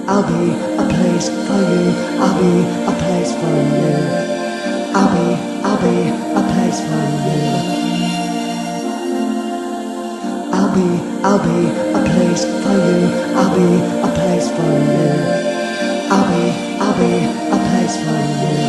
I'll be a place for you. I'll be a place for you. I'll be a place for you. I'll be a place for you. I'll be a place for you. I'll be a place for you.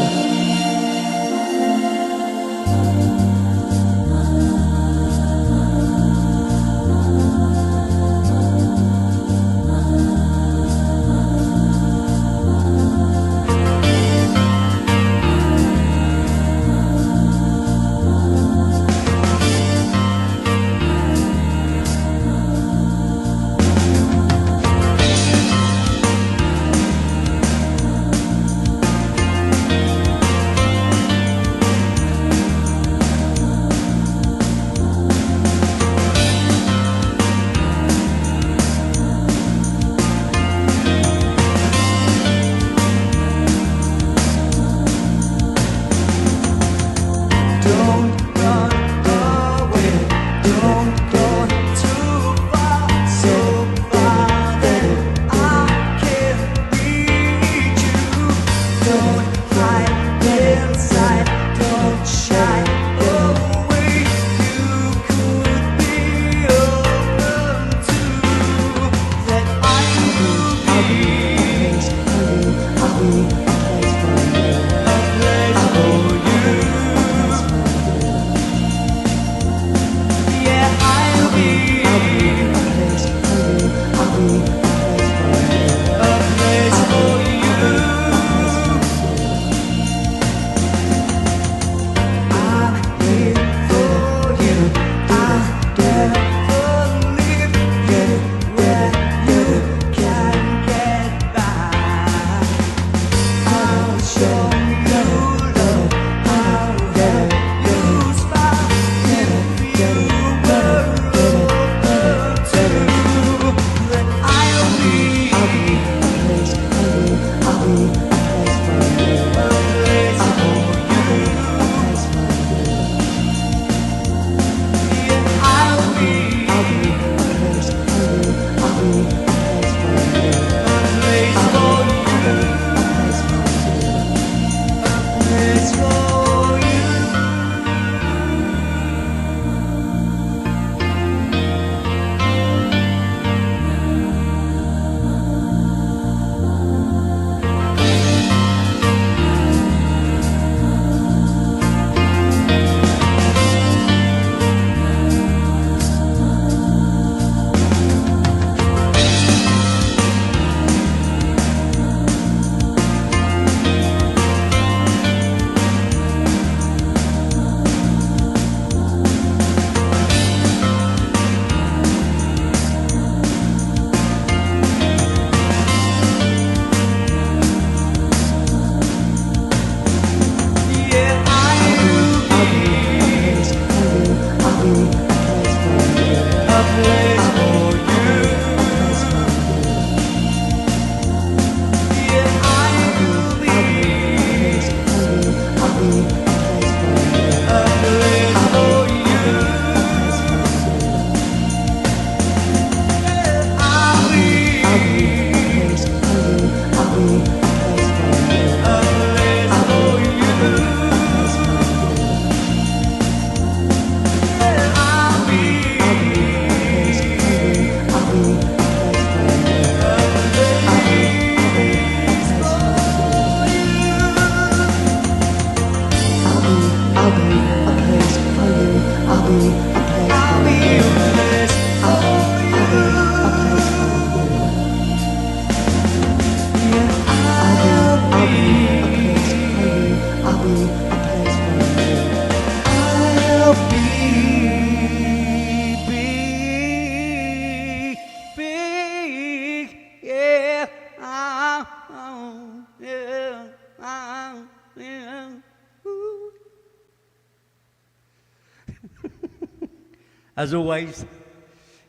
As always,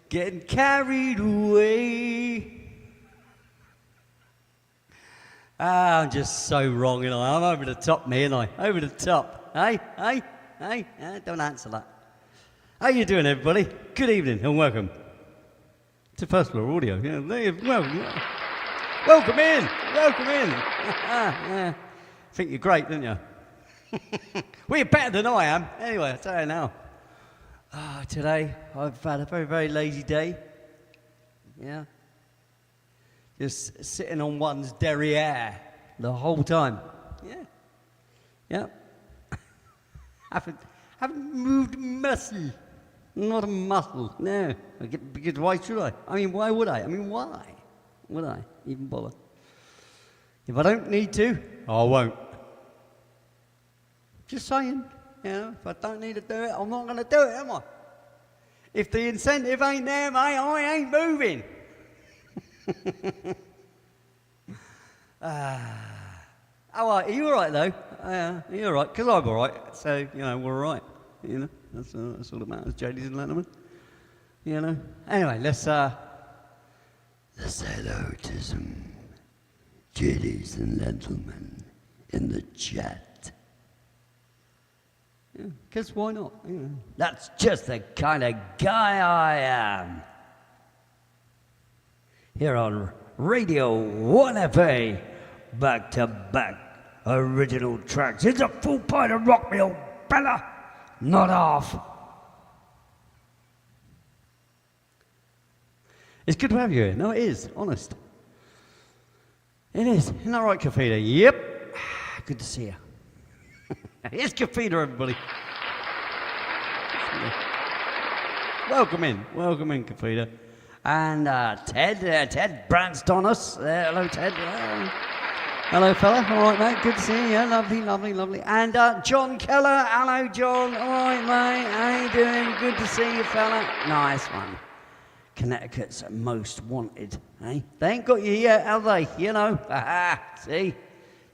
getting carried away. I'm just so wrong, you know. I'm over the top, me, and I. Over the top. Hey, don't answer that. How you doing, everybody? Good evening and welcome to First Floor Audio. Yeah, well, Welcome in. Welcome in. Yeah. Think you're great, don't you? Well, you're better than I am. Anyway, I'll tell you now. Today, I've had a very, very lazy day. Yeah. Just sitting on one's derriere the whole time. Yeah. Yeah. haven't moved a muscle. Not a muscle. No. Because why should I? I mean, why would I? I mean, why would I even bother? If I don't need to, I won't. Just saying. You know, if I don't need to do it, I'm not going to do it, am I? If the incentive ain't there, mate, I ain't moving. Are you all right, though? Are you all right? Because I'm all right. So, you know, we're all right. You know, that's all that matters, ladies and gentlemen. You know. Anyway, let's say hello to some ladies and gentlemen in the chat. Because why not? You know, that's just the kind of guy I am. Here on Radio 1FA, back-to-back original tracks. It's a full pint of rock, me old fella, not half. It's good to have you here. No, it is, honest. It is. Isn't that right, Kafida? Yep. Good to see you. Here's Kafida, everybody. Welcome in, Kafida. And Ted Branstonis. Hello, Ted. Hello, fella. All right, mate. Good to see you. Yeah, lovely. And John Keller. Hello, John. All right, mate. How you doing? Good to see you, fella. Nice one. Connecticut's most wanted, eh? They ain't got you yet, have they? You know. See?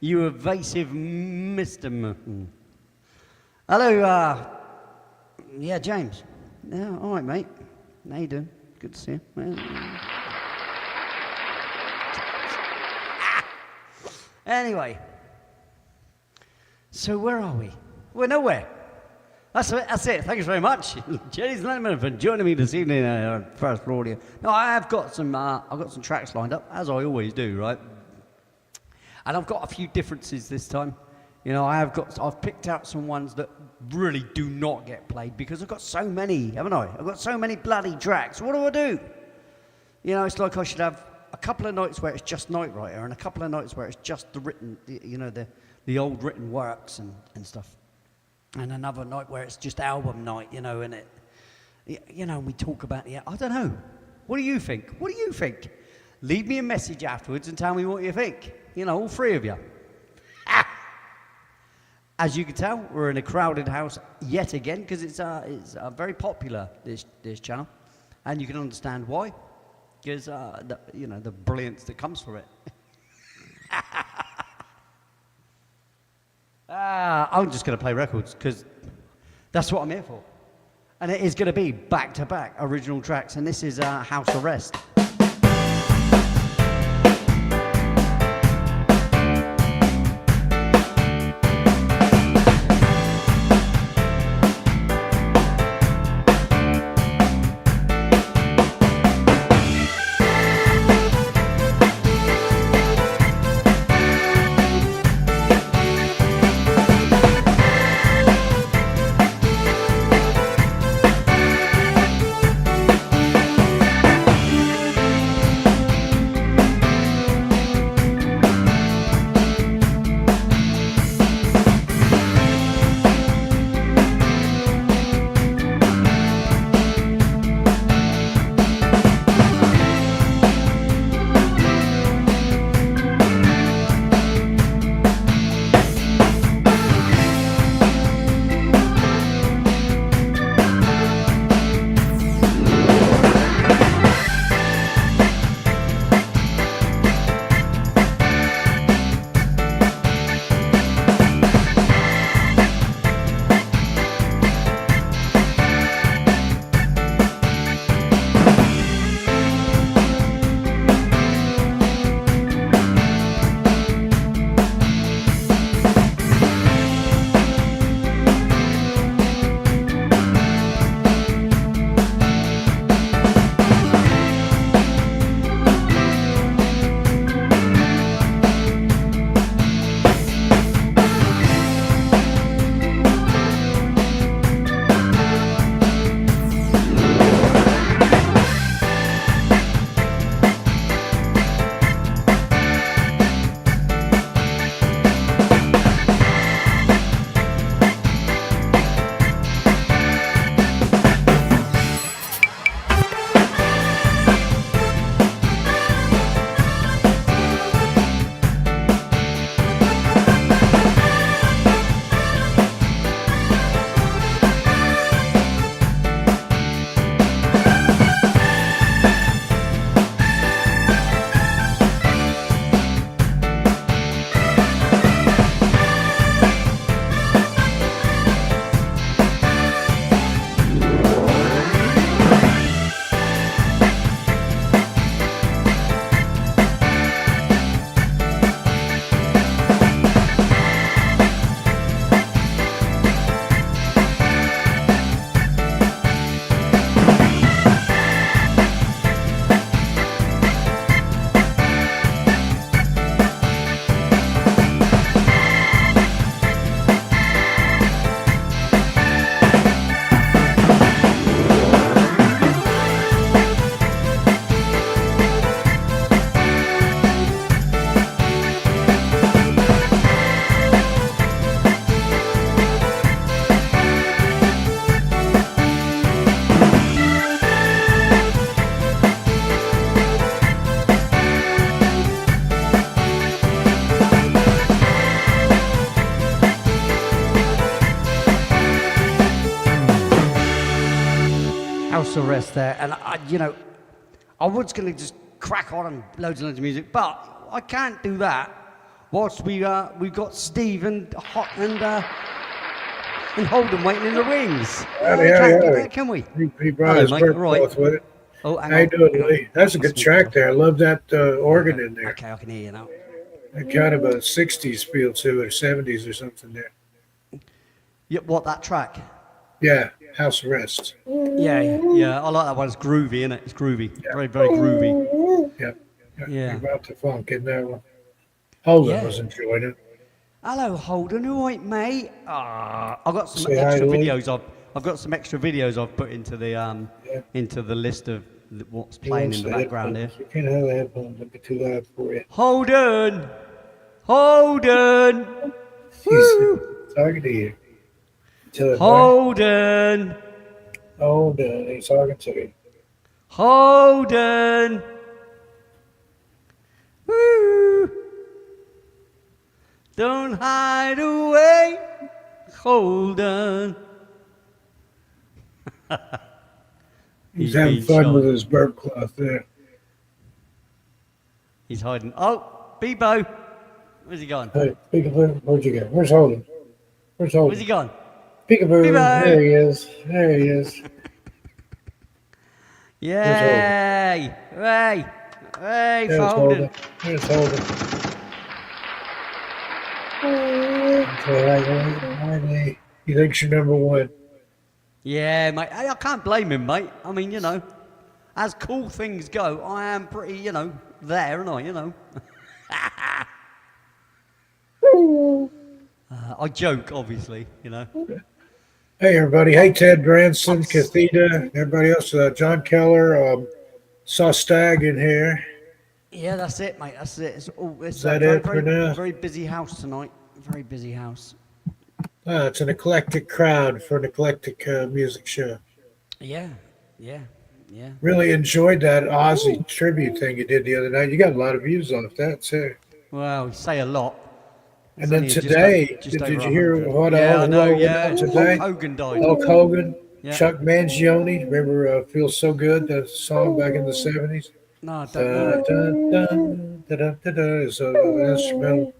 You evasive Mr. Hello, yeah, James. Yeah, all right, mate. How you doing? Good to see you. Anyway, so where are we? We're nowhere. That's it. Thank you very much, ladies and gentlemen, for joining me this evening on First Floor Audio. No, I've got some tracks lined up, as I always do, right? And I've got a few differences this time. You know, I've picked out some ones that really do not get played because I've got so many, haven't I? I've got so many bloody tracks. What do I do? You know, it's like I should have a couple of nights where it's just Night Writer and a couple of nights where it's just the written, you know, the old written works and stuff. And another night where it's just album night, you know, and you know, we talk about the, I don't know. What do you think? Leave me a message afterwards and tell me what you think. You know, all three of you. As you can tell, we're in a crowded house yet again because it's very popular, this channel, and you can understand why, because you know, the brilliance that comes from it. I'm just going to play records because that's what I'm here for, and it is going to be back-to-back original tracks, and this is House Arrest. House Arrest there, and I was going to just crack on and loads and loads of music, but I can't do that whilst we've got Steve and Holden waiting in the wings. Howdy, We can't do howdy. that, can we? He brought his mate, bird right. cloth with it. Oh, hang How you on. doing, Hang on. Lee? That's a good track there. I love that organ in there. Okay, I can hear you now. Kind of a 60s feel to it, or 70s or something there. Yeah, what, that track? Yeah, House Arrest. Yeah, I like that one. It's groovy, isn't it? It's groovy. Yeah. Very, very groovy. Yep. Yeah. He brought the funk in that one. Holden Yeah. was enjoying it. Hello, Holden. All right, mate. I've got some Say hi extra to Lee. videos. I've got some extra videos I've put into the list of what's playing in the background here. You can't have the headphones. It'd be too loud for you. Holden, Holden, He's talking to you. Tell him, Holden, Holden. He's talking to you. Holden. Woo. Don't hide away, Holden. He's having being fun shy. with his burp cloth there. He's hiding. Oh, Bebo. Where's he gone? Hey, Peekaboo, where'd you go? Where's Holden? Where's Holden? Where's he gone? Peekaboo, Peekaboo. there he is. There he is. Yay! Hey! Hey, There's Holden. Holden. There's Holden. Hi, Lee. He thinks you're number one. Yeah, mate. Hey, I can't blame him, mate. I mean, as cool things go, I am pretty, there, aren't I? I joke, obviously, Hey, everybody. Hey, Ted Branson, Catheta, everybody else. John Keller. Saw Stag in here. Yeah, that's it, mate. That's it. It's Is that very, it for very, now? very busy house tonight. Very busy house. It's an eclectic crowd for an eclectic music show. Yeah. Really enjoyed that Ozzy tribute thing you did the other night. You got a lot of views on that, too. Well, we say a lot. And then today, did you hear what I know, went yeah. on today? Hulk Hogan died. Hulk Hogan, Yeah. Chuck Mangione. Remember "Feels So Good," the song back in the 70s? No, I don't know. Dun, dun, dun, da, da, da, is an instrumental.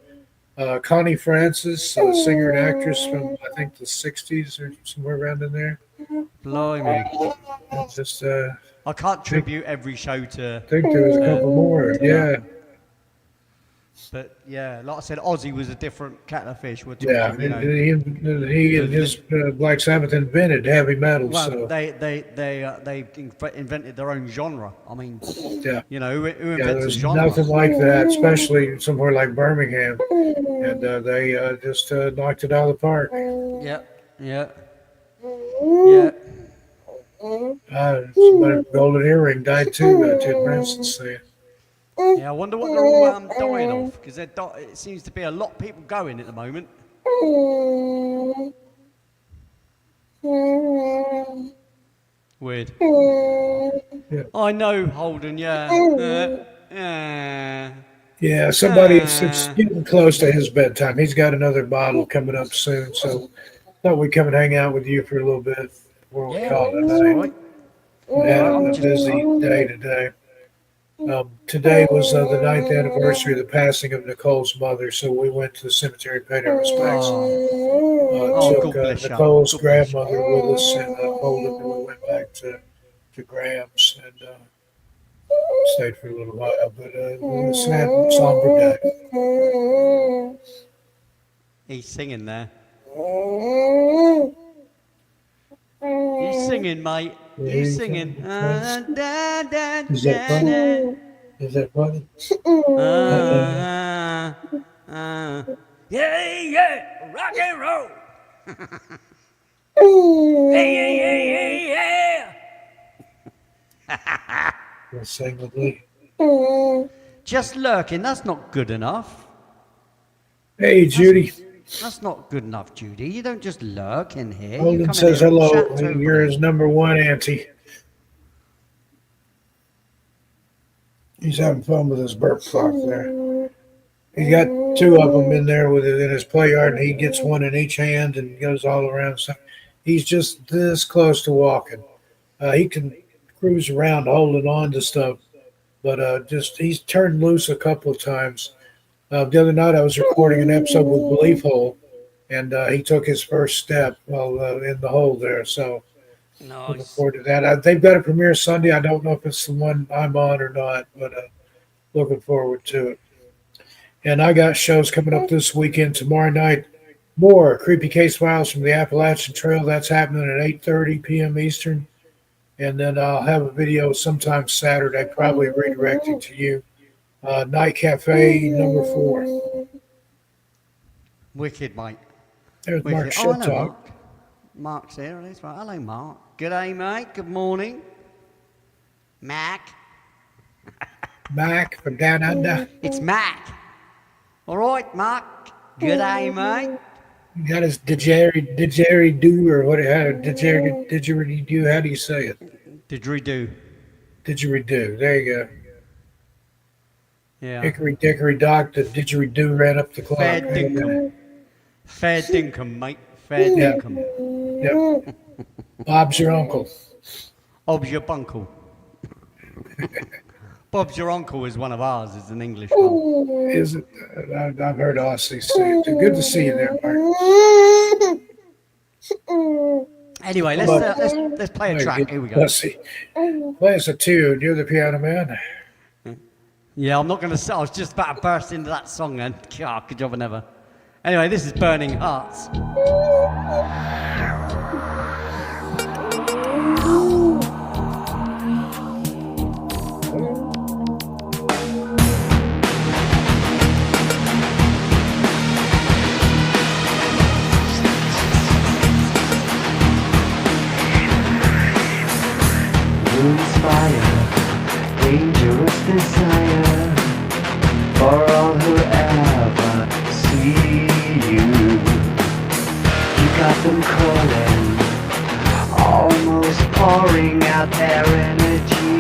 Connie Francis, singer and actress from I think the 60s or somewhere around in there. Blimey. Just I can't tribute every show to, I think there was a couple more. Yeah, but yeah, like I said, Ozzy was a different kettle of fish. We're talking, yeah. He and his Black Sabbath invented heavy metal. well, So they invented their own genre. I mean, yeah. who Yeah, invents a there's genre? nothing like that, especially somewhere like Birmingham, and they just knocked it out of the park. Yeah. Somebody golden earring died too. Ted Branson said. Yeah, I wonder what they're all dying of, because it seems to be a lot of people going at the moment. Weird. Yeah. I know, Holden, yeah. Yeah, it's getting close to his bedtime. He's got another bottle coming up soon, so thought we'd come and hang out with you for a little bit before we call it a that's night. all right. We had a busy day today. Today was the 9th anniversary of the passing of Nicole's mother, so we went to the cemetery, paid our respects. God Took bless you. Nicole's God bless you. grandmother with us and Holden, and we went back to Graham's and stayed for a little while. But it was a sad, somber day. He's singing there. He's singing, mate. Yeah, He's he's singing. singing. Da, da, Is that da, funny? Is that funny? Yeah, rock and roll. Yeah. We'll sing with Lee. Just lurking, that's not good enough. Hey, Judy. That's not good enough, Judy. You don't just lurk in here. You come Holden in says here and hello. chat to You're everybody. his number one auntie. He's having fun with his burp clock there. He's got two of them in there in his play yard, and he gets one in each hand and goes all around. So he's just this close to walking. He can cruise around holding on to stuff, but just he's turned loose a couple of times. The other night I was recording an episode with Belief Hole, and he took his first step while in the hole there. So looking Nice. forward to that. They've got a premiere Sunday. I don't know if it's the one I'm on or not, but looking forward to it. And I got shows coming up this weekend. Tomorrow night, more Creepy Case Files from the Appalachian Trail. That's happening at 8:30 p.m. Eastern. And then I'll have a video sometime Saturday, probably redirecting to you. Night Cafe number 4. Wicked, mate. There's Mark Wicked. Oh, hello, Shiltalk. Mark. Mark's here. At least. Right. Hello, Mark. G'day, mate. Good morning. Mac. Mac from Down Under. It's Mac. All right, Mark. G'day, mate. You got his didgeridoo or what? Didgeridoo. How do you say it? Didgeridoo. Didgeridoo. There you go. Yeah. Hickory dickory dock. The didgeridoo ran up the clock. Fair dinkum. Fair dinkum, mate. Fair Yeah. dinkum. Yep. Bob's your uncle. Bob's your bunkle. Bob's your uncle is one of ours. Is an English one. Is it? I've heard Aussie say it. Good to see you there, Mark. Anyway, let's play a track. Here we go. Let's see. Play us a tune. You're the piano man. Yeah, I'm not going to. I was just about to burst into that song then. God, good job, I never. Anyway, this is Burning Hearts. Inspire dangerous desire for all who ever see you. You got them calling, almost pouring out their energy.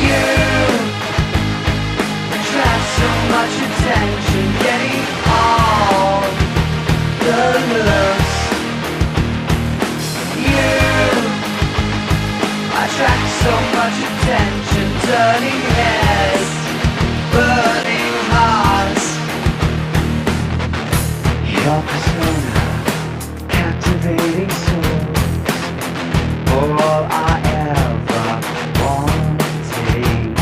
You attract so much attention, getting all the looks. Attract so much attention, turning heads, burning hearts. Your persona, captivating souls, for all I ever wanted.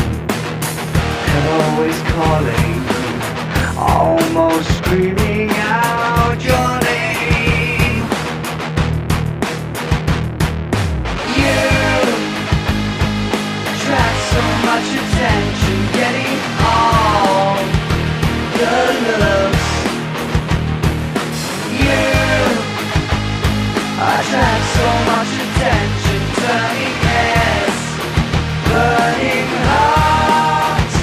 And always calling, almost screaming out your name. So much attention, getting all the looks. You attract so much attention, turning heads, burning hearts.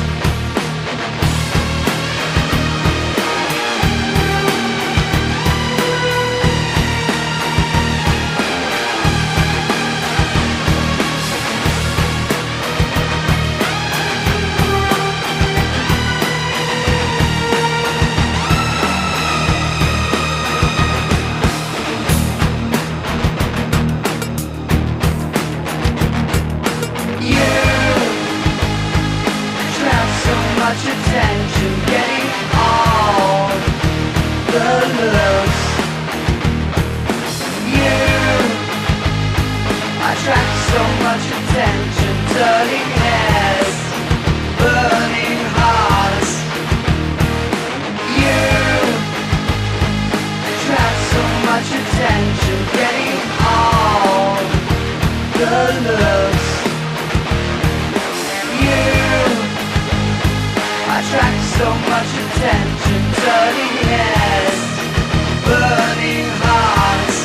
Much attention, getting all the looks. You attract so much attention, turning heads, burning hearts. You attract so much attention, getting all the looks. Attract so much attention, turning heads, burning hearts.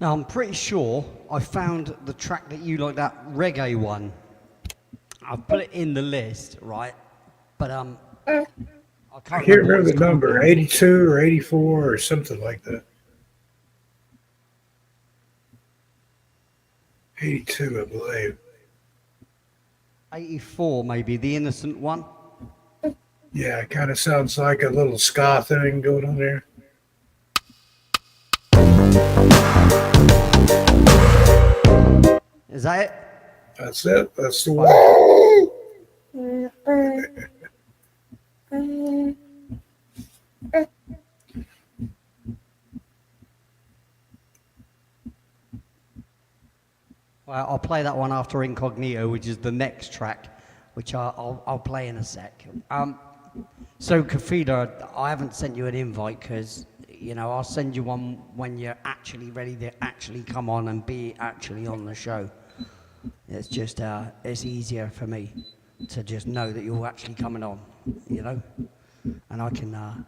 Now, I'm pretty sure I found the track that you like, that reggae one. I've put it in the list, right? But I I can't can't what remember it's the called number, now. 82 or 84 or something like that. 82, I believe. 84, maybe, the innocent one. Yeah, it kind of sounds like a little ska thing going on there. Is that it? That's it. That's the one. Well, I'll play that one after Incognito, which is the next track, which I'll play in a sec. So, Kafida, I haven't sent you an invite because, I'll send you one when you're actually ready to actually come on and be actually on the show. It's just, it's easier for me to just know that you're actually coming on, and I can,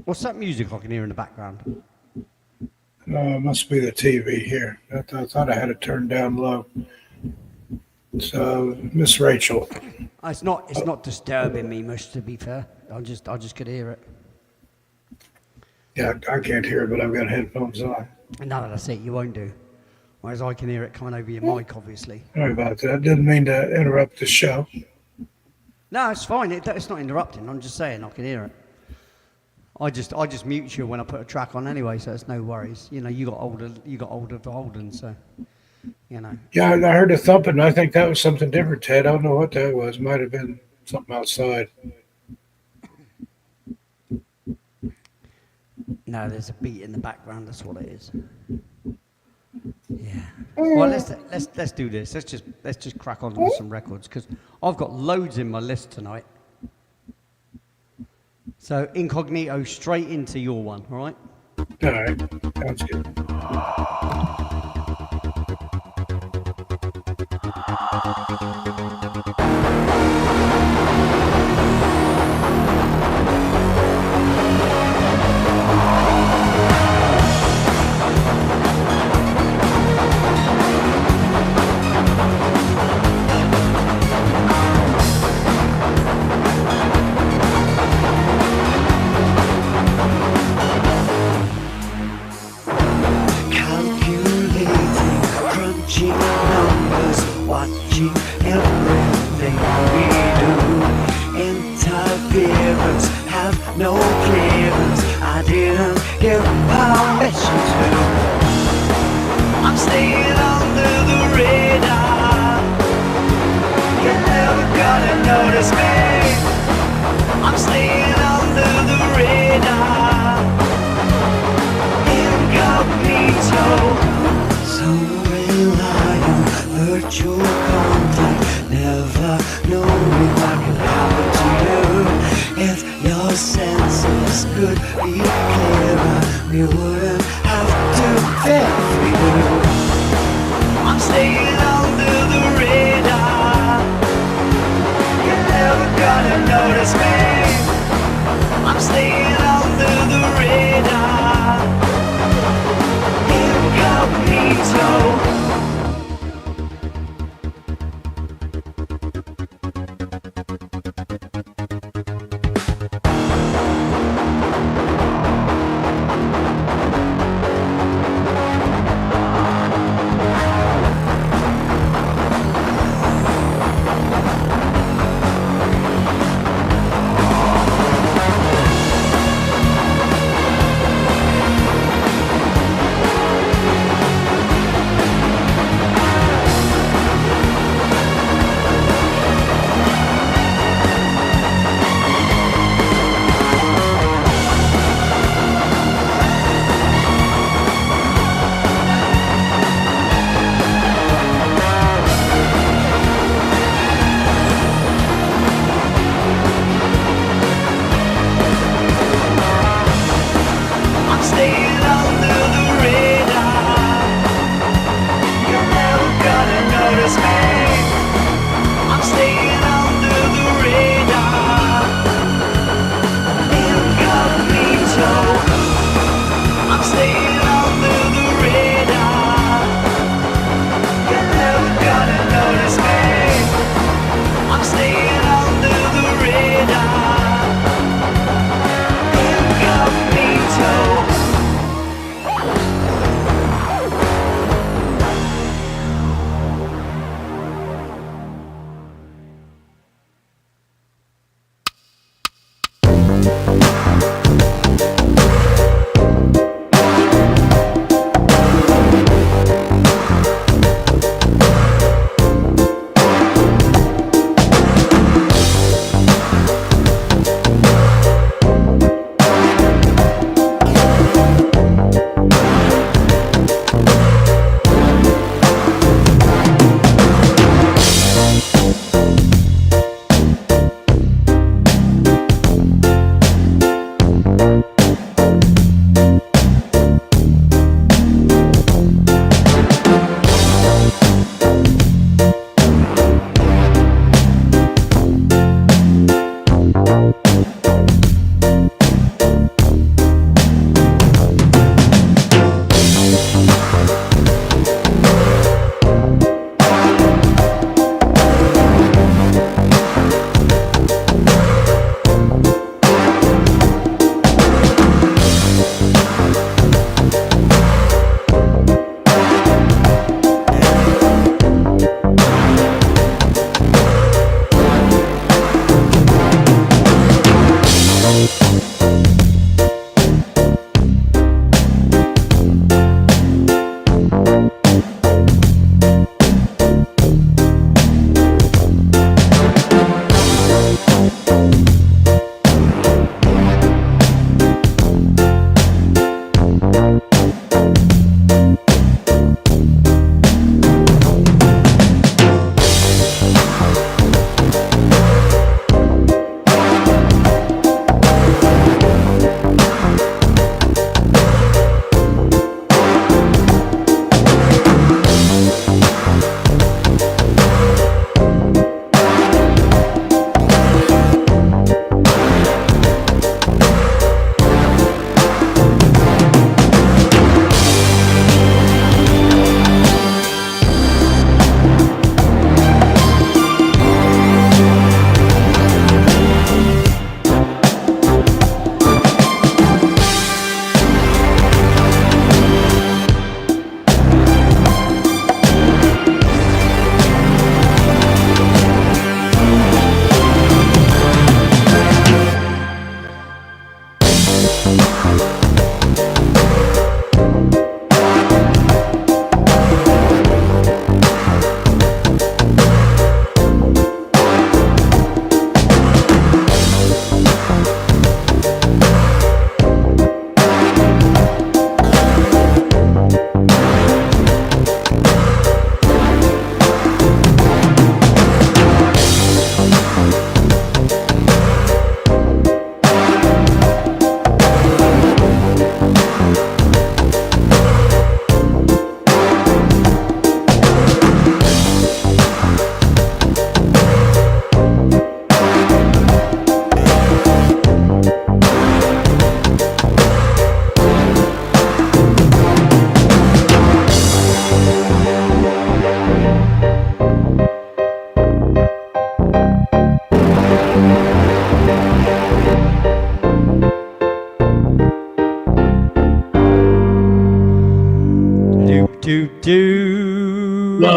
what's that music I can hear in the background? Must be the TV here. I thought I had it turned down low. So, Miss Rachel. It's not disturbing me much, to be fair. I just could hear it. Yeah, I can't hear it, but I've got headphones on. No, that's it. You won't do. Whereas I can hear it coming over your mic, obviously. Sorry about that. Didn't mean to interrupt the show. No, it's fine. It's not interrupting. I'm just saying I can hear it. I just mute you when I put a track on anyway, so it's no worries. You got older Holden, so Yeah, I heard a thumping. I think that was something different, Ted. I don't know what that was. Might have been something outside. No, there's a beat in the background. That's what it is. Yeah. Well, let's do this. Let's just crack on with some records because I've got loads in my list tonight. So Incognito, straight into your one, all right? All right. Sounds good. Calculating, crunching numbers, watching everything we do. Interference, have no clearance. I didn't give permission to. I'm staying under the radar. You're never gonna notice me. I'm staying under the radar. Incognito. So rely on virtual contact. Never knowing what can happen to you. If your senses could be clearer, we wouldn't have to fear for you. I'm staying under the radar. You're never gonna notice me. I'm staying under the radar. Incognito.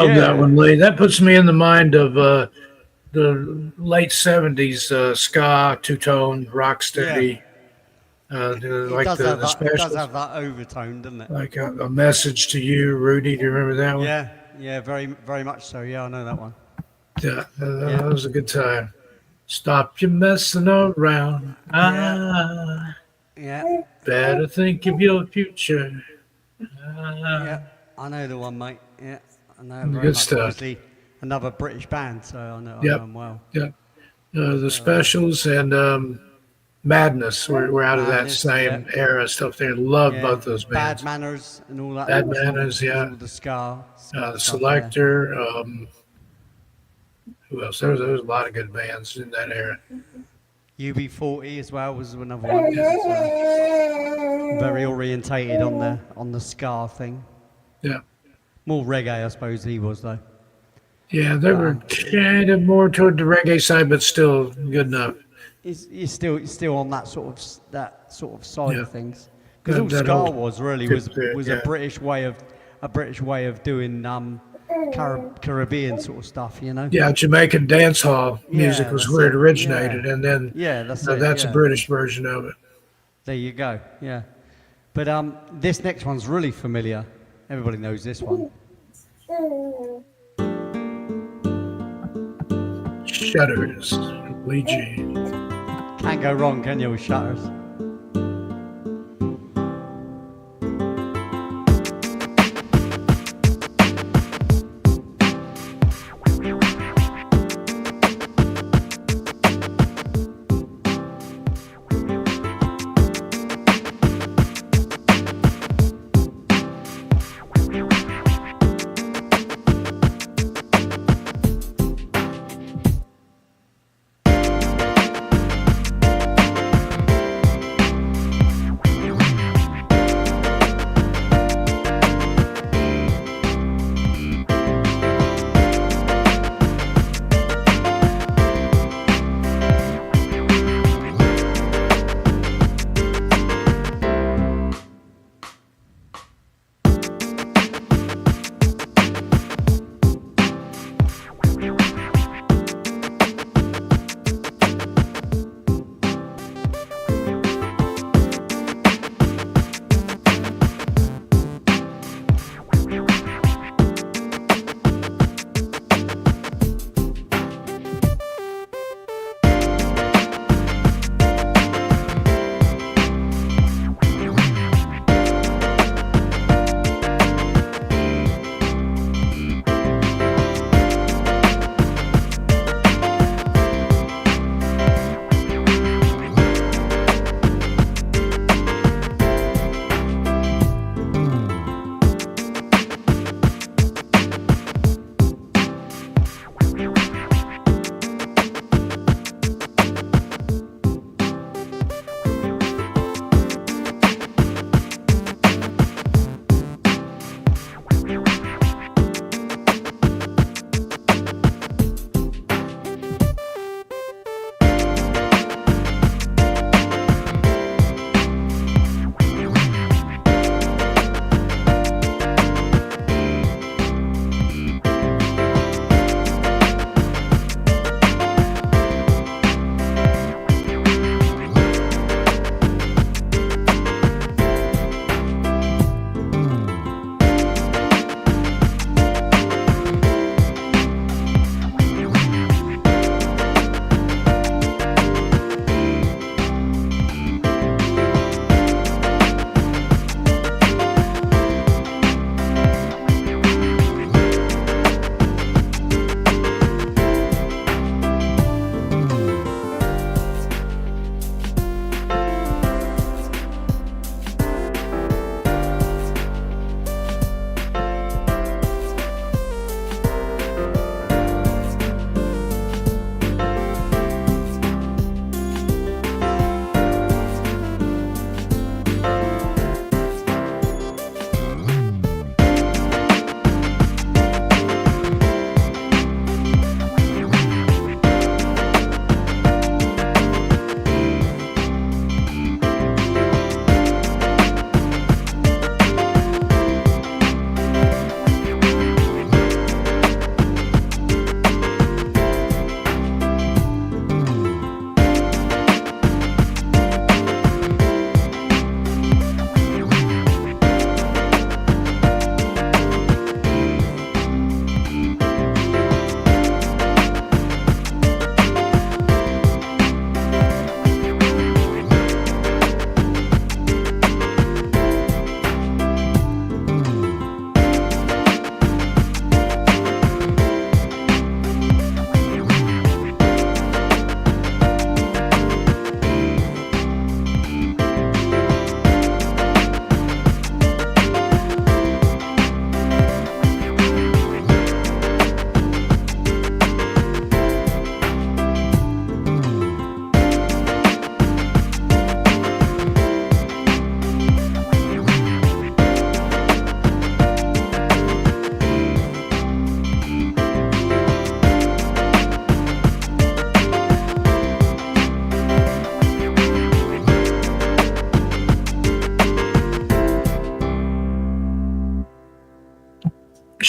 love Yeah. that one, Lee. That puts me in the mind of the late '70s ska, two tone, rock steady. It Like does the have that. It does specials, have that overtone, doesn't it? like a message to you, Rudy. Do you remember that one? Yeah, yeah, very much so. Yeah, I know that one. Yeah, that was a good time. Stop you messing around. Yeah, Better think of your future. yeah, I know the one, mate. Yeah, I know it very Good much. stuff. Obviously, another British band, so I know Yep. them well. Yeah. The specials and Madness were out of that Madness, same yeah. era stuff there. Love Yeah, both those bands. Bad Manners and all that. Bad all Manners, yeah. All the ska The stuff, yeah. Selector. Who else? There was a lot of good bands in that era. UB40 as well was another one. Very orientated on the ska thing. Yeah. More reggae, I suppose he was though. Yeah, they were kind of more toward the reggae side, but still good enough. He's still on that sort of side Yeah. of things. Because all That ska old was really good bit, was yeah. a British way of doing Caribbean sort of stuff, you know. Yeah, Jamaican dance hall music Yeah, was that's where it it, originated, yeah. and then Yeah, that's it. that's yeah. a British version of it. There you go. Yeah. But this next one's really familiar. Everybody knows this one. Shutters, Lee G. Can't go wrong, can you, with Shutters?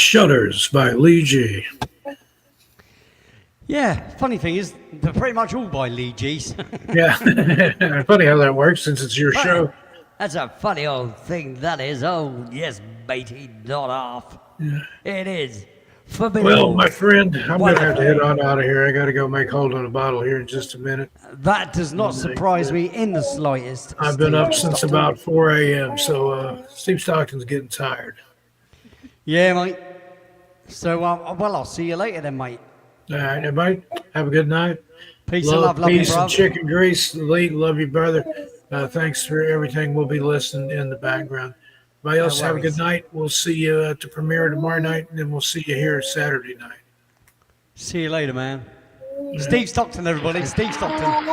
Shutters by Lee G. Yeah, funny thing is, they're pretty much all by Lee G's. Yeah. Funny how that works since it's your show. That's a funny old thing, that is. Oh, yes, matey, not half. Yeah. It is. For me, Well, my friend, I'm going to have to head Wonderful. on out of here. I got to go make hold on a bottle here in just a minute. that does not surprise me in the slightest. I've been Steve up since Stockton. about 4 a.m., so Steve Stockton's getting tired. Yeah, mate. So, well, I'll see you later then, mate. All right, everybody, have a good night. Peace and love, you, peace, bro. and chicken grease. Lee, love you, brother. Thanks for everything. We'll be listening in the background. Everybody else, have a good worries. night. We'll see you at the premiere tomorrow night, and then we'll see you here Saturday night. See you later, man. Steve Stockton, everybody. Steve Stockton.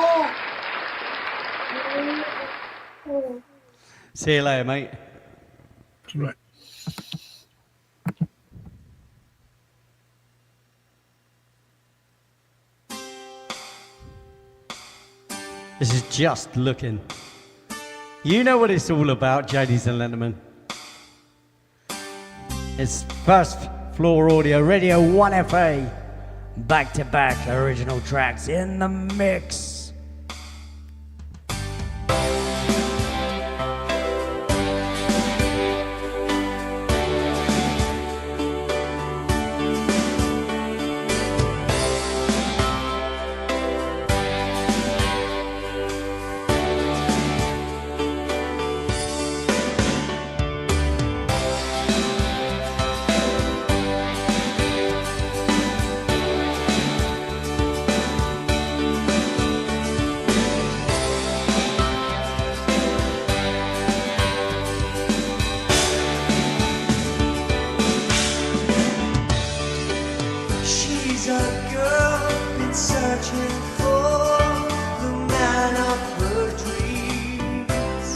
See you later, mate. Right. This is Just Looking. You know what it's all about, JDs and Lenderman. It's First Floor Audio, Radio 1FA. Back-to-back original tracks in the mix. She's a girl been searching for the man of her dreams,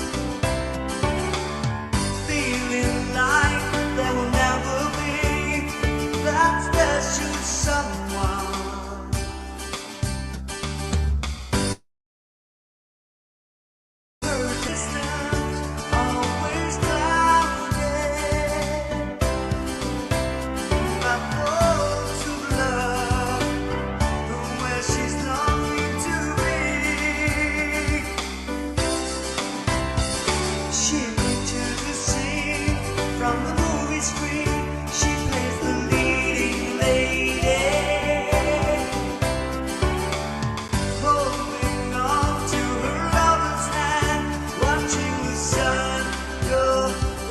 feeling like there will never be that special someone. Her distance always clouded. My thoughts of love, where she's longing to be. She pictures the scene from the movie screen. She plays the leading lady, holding on to her lover's hand, watching the sun go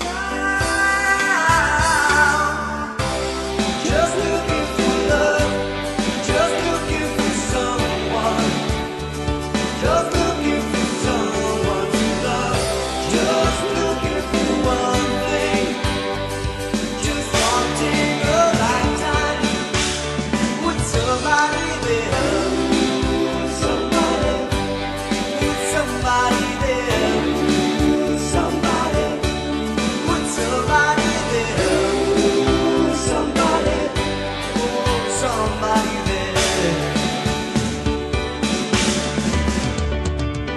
down. Just looking for love, just looking for someone, just looking for someone to love, just looking for one thing, just wanting a lifetime with somebody there, somebody, with somebody there, somebody, with somebody there. Somebody, oh, somebody there.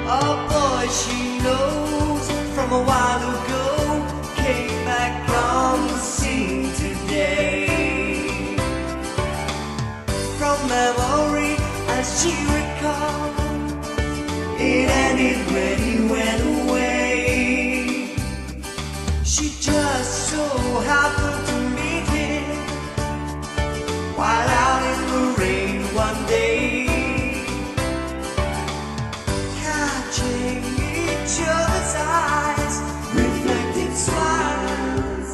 A boy she knows from a while ago came back on the scene today. From memory, as she recalled, it ended when he went away. She just so happened to meet him while out in the rain one day, catching each other's eyes, reflecting smiles.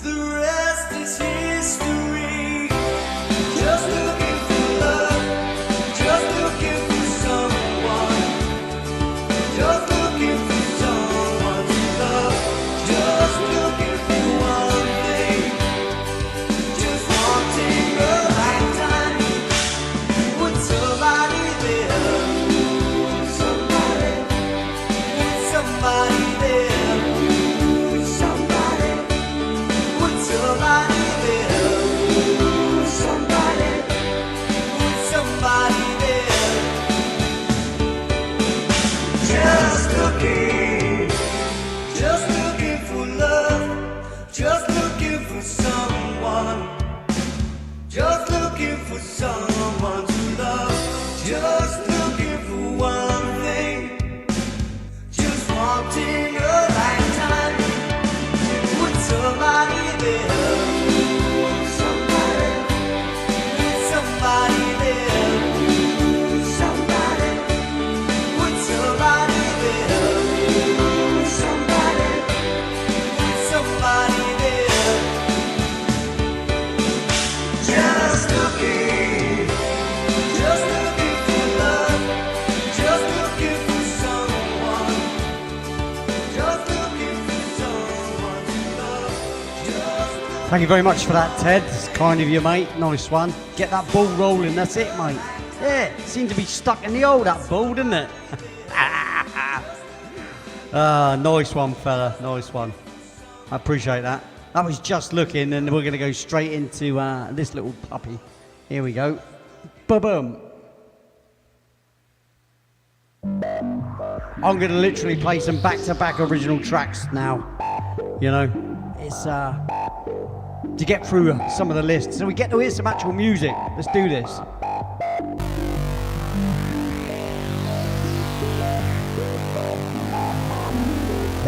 The rest is history. Just looking for love, just looking for someone, just looking for someone to love, just looking for one thing, just wanting a lifetime with somebody there, somebody, with somebody there, somebody, with somebody there, somebody, with somebody there, just looking for love, just looking for someone, just looking for someone to love, just looking. Thank you very much for that, Ted. It's kind of you, mate. Nice one. Get that ball rolling. That's it, mate. Yeah, it seemed to be stuck in the hole, that ball, didn't it? Nice one, fella. Nice one. I appreciate that. That was just looking, and we're going to go straight into this little puppy. Here we go. Ba-boom. I'm going to literally play some back-to-back original tracks now. You know, it's to get through some of the lists, so we get to hear some actual music. Let's do this.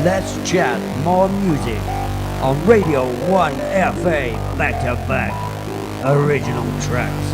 Let's chat more music on Radio 1 FA back to back original tracks.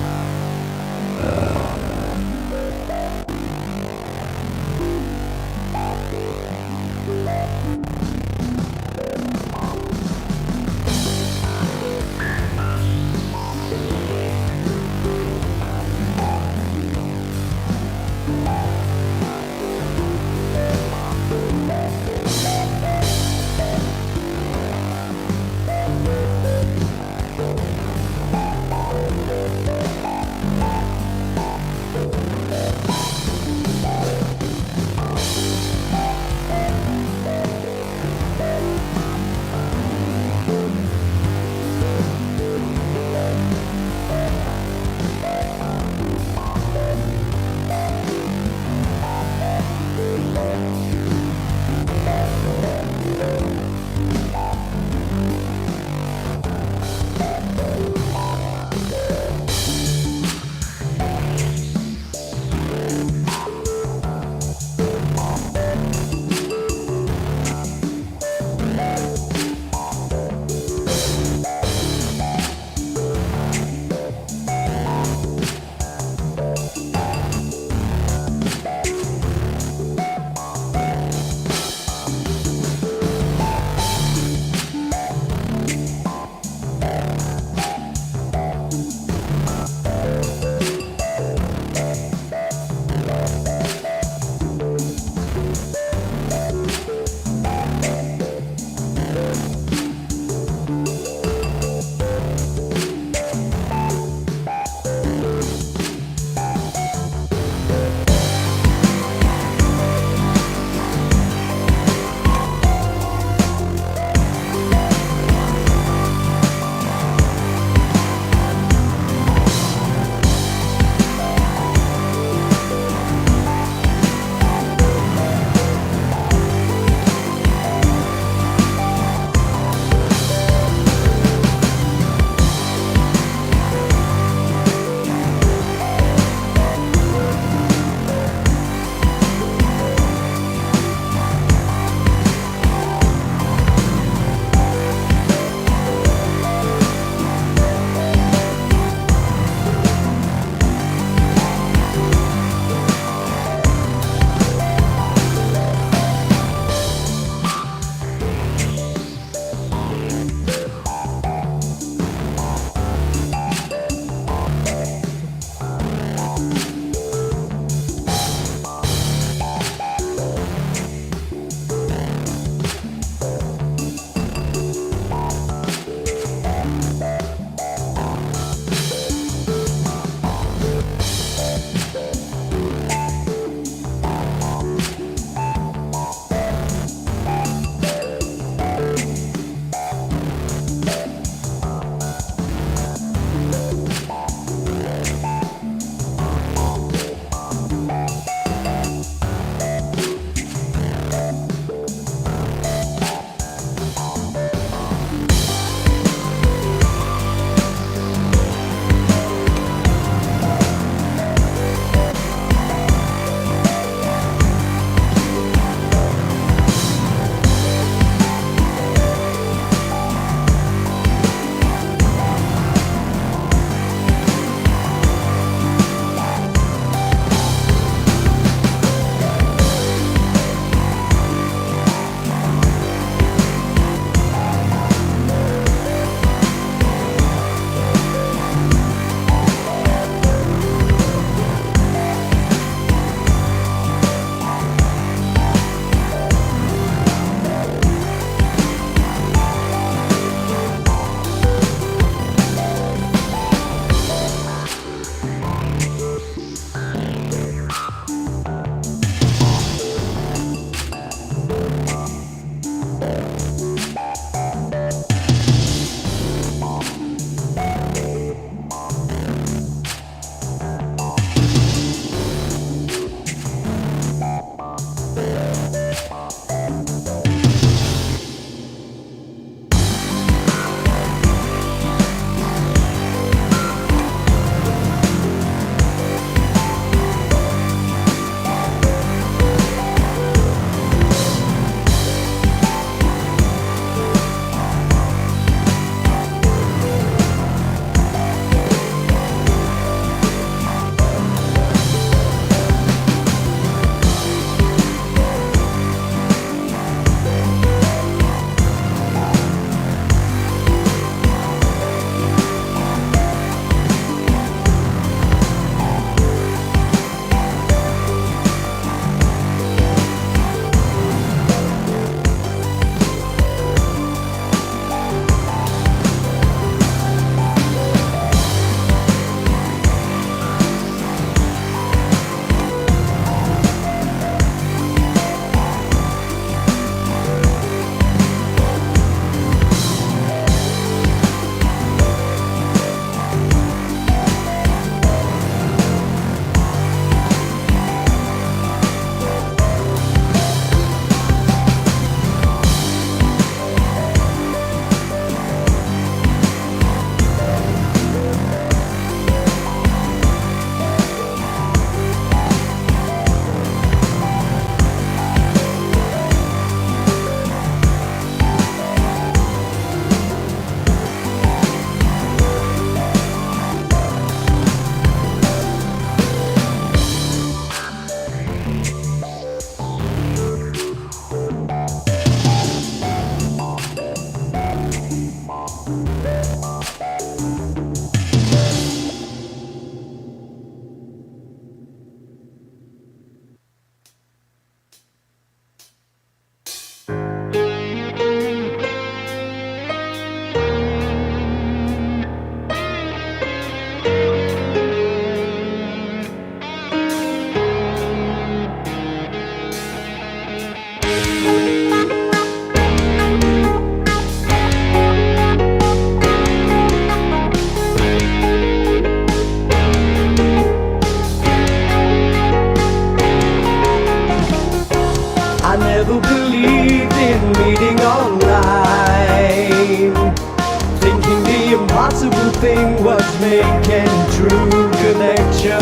making true connections.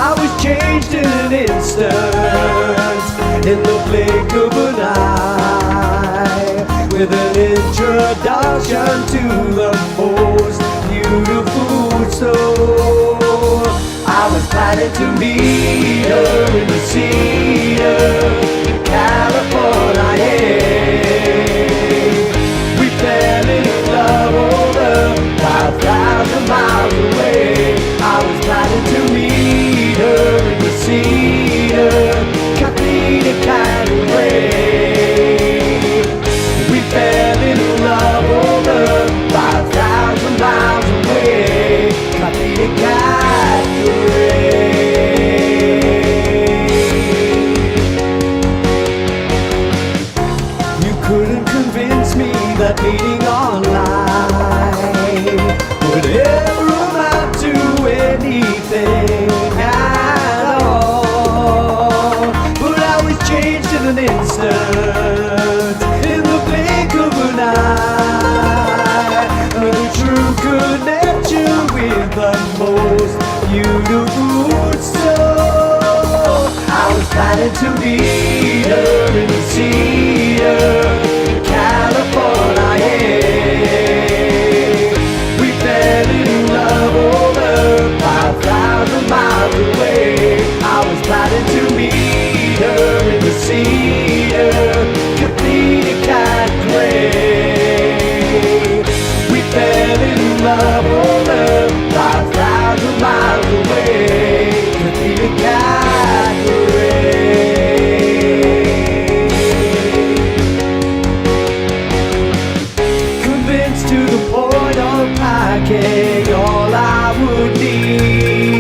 I was changed in an instant, in the blink of an eye, with an introduction to the most beautiful soul. I was planning to meet her in the Cedar, California. We fell in love over 5,000 miles away. I was planning to meet her in the Cedar, complete a kind of way. We fell in love over 5,000 miles away, complete a kind of way. You couldn't convince me that meeting online would ever amount to anything at all. But I was changed in an instant, in the blink of an eye. A true connection with the most beautiful soul. I was planning to meet her in the Cedar, California. We fell in love over 5,000 miles away. I was planning to meet her in the Cedar, complete a kind of way. We fell in love over 5,000 miles away, complete a kind of way. Convinced to the point of packing all I would need,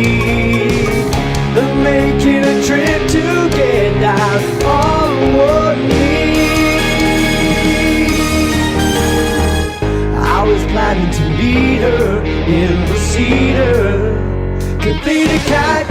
and making a trip to get down on one knee. I was planning to meet her in the Cedar, complete a cat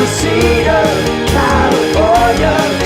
Cedar, California.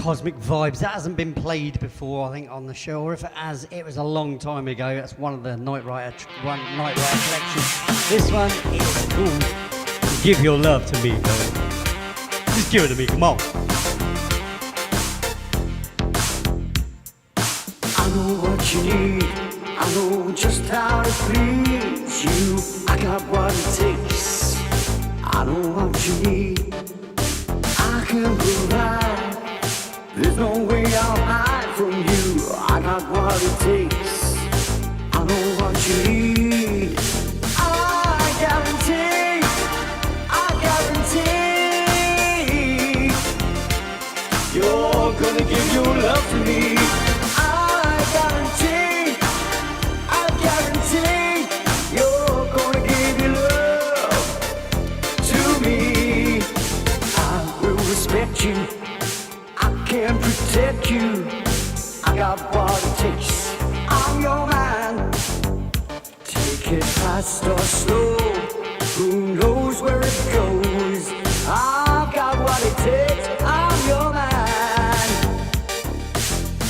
Cosmic Vibes. That hasn't been played before, I think, on the show, or if it has, it was a long time ago. That's one of the Night Rider collections. This one is called Give Your Love to Me, baby. Just give it to me, come on. I know what you need. I know just how to please you. I got what it takes. I know what you need. I can provide. There's no way I'll hide from you. I got what it takes. I know what you need. I guarantee. I guarantee. You're gonna give your love to me. I guarantee. I guarantee. You're gonna give your love to me. I will respect you. Can protect you. I got what it takes. I'm your man. Take it fast or slow. Who knows where it goes? I've got what it takes. I'm your man.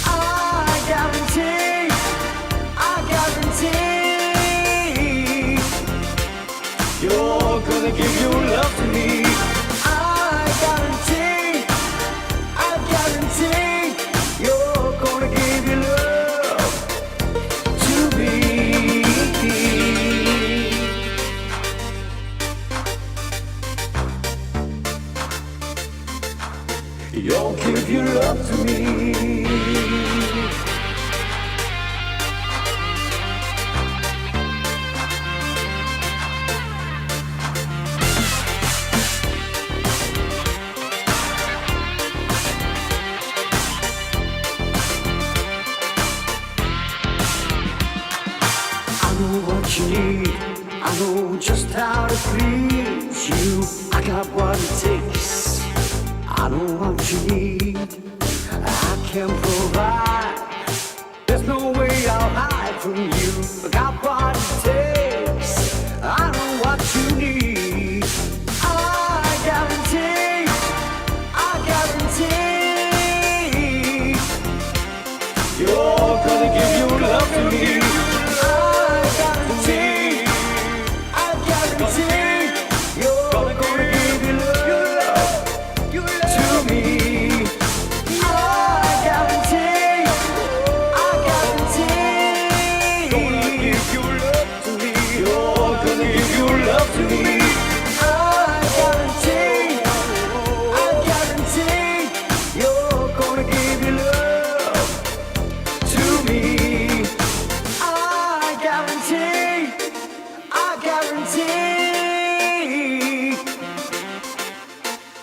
I guarantee. I guarantee. You're gonna give your love to me. I guarantee. You're gonna give your love to me. You'll give your love to me. You need. I know just how to please you. I got what it takes. I know what you need. I can provide. There's no way I'll hide from you. I got what it takes. I know what you need. I guarantee. I guarantee. You're gonna give your love to me.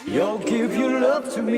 You'll give your love to me.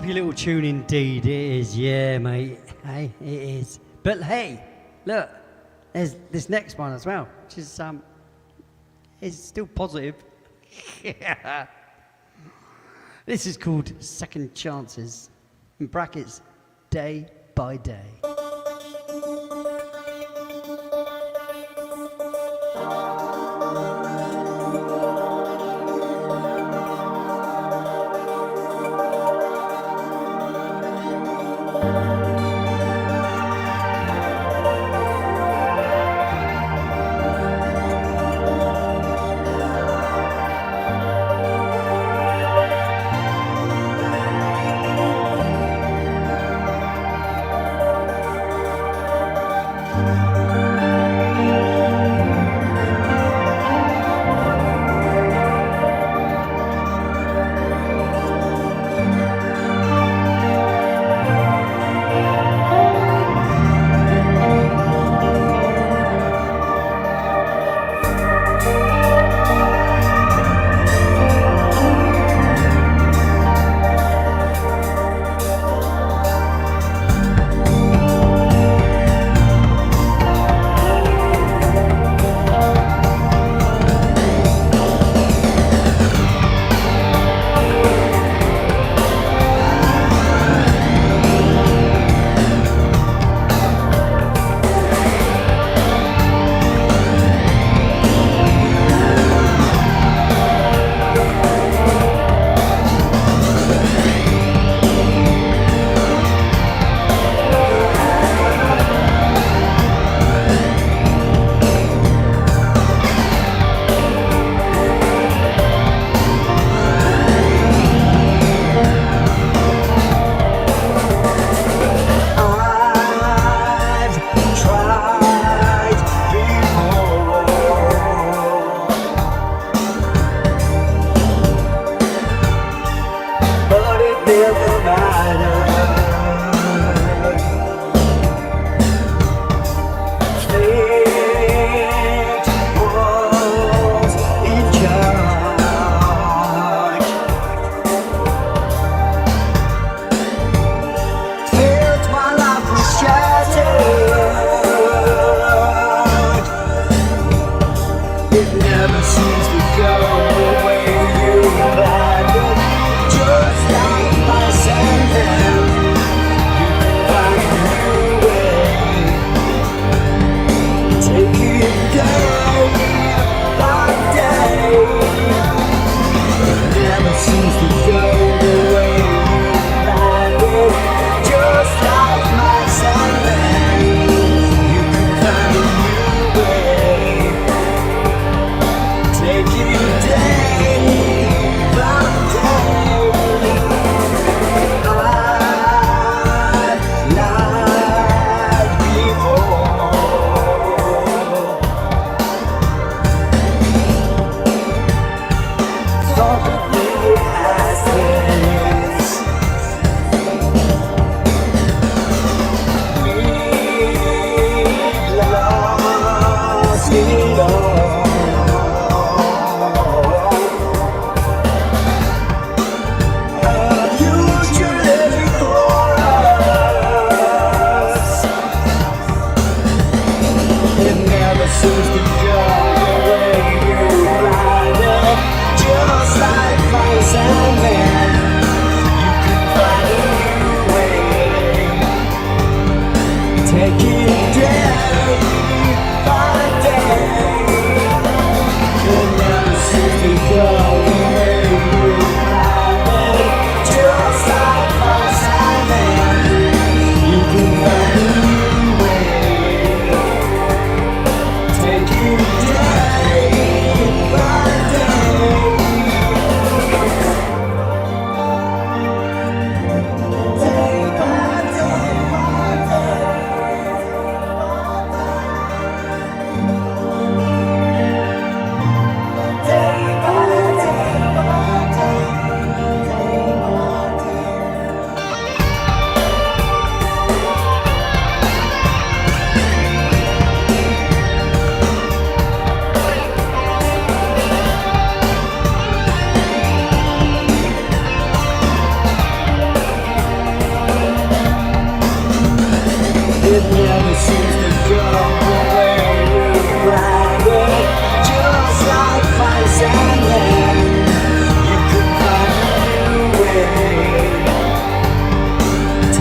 Bumpy little tune indeed, it is, yeah, mate. Hey, it is. But hey, look, there's this next one as well, which is still positive. This is called Second Chances, in brackets, Day by Day.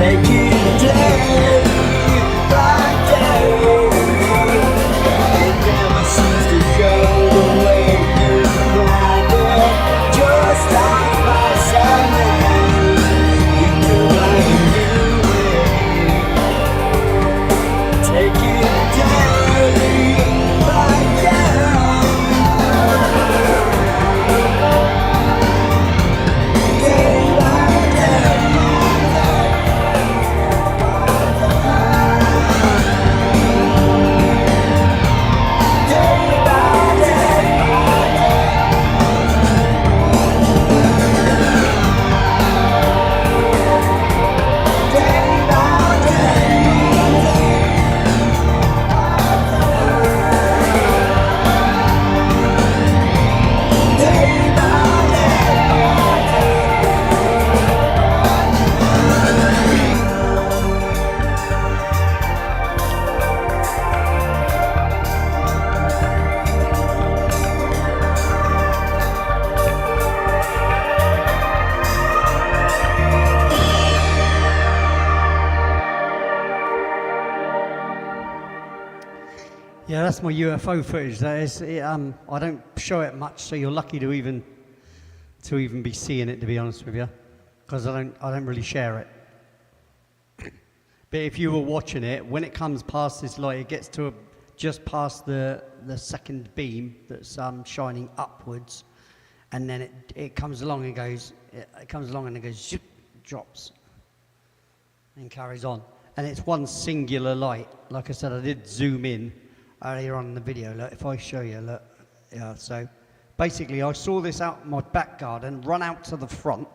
Taking day by day, it never seems to go the way you planned it. Just like my Sunday, you knew I knew it. Taking day by day, day by day. Yeah, that's my UFO footage. That is, I don't show it much, so you're lucky to even be seeing it. To be honest with you, because I don't really share it. But if you were watching it, when it comes past this light, it gets to just past the second beam that's shining upwards, and then it comes along and goes. It comes along and it goes, zoop, drops, and carries on. And it's one singular light. Like I said, I did zoom in earlier on in the video. Look, if I show you, look, yeah. So basically, I saw this out in my back garden, run out to the front,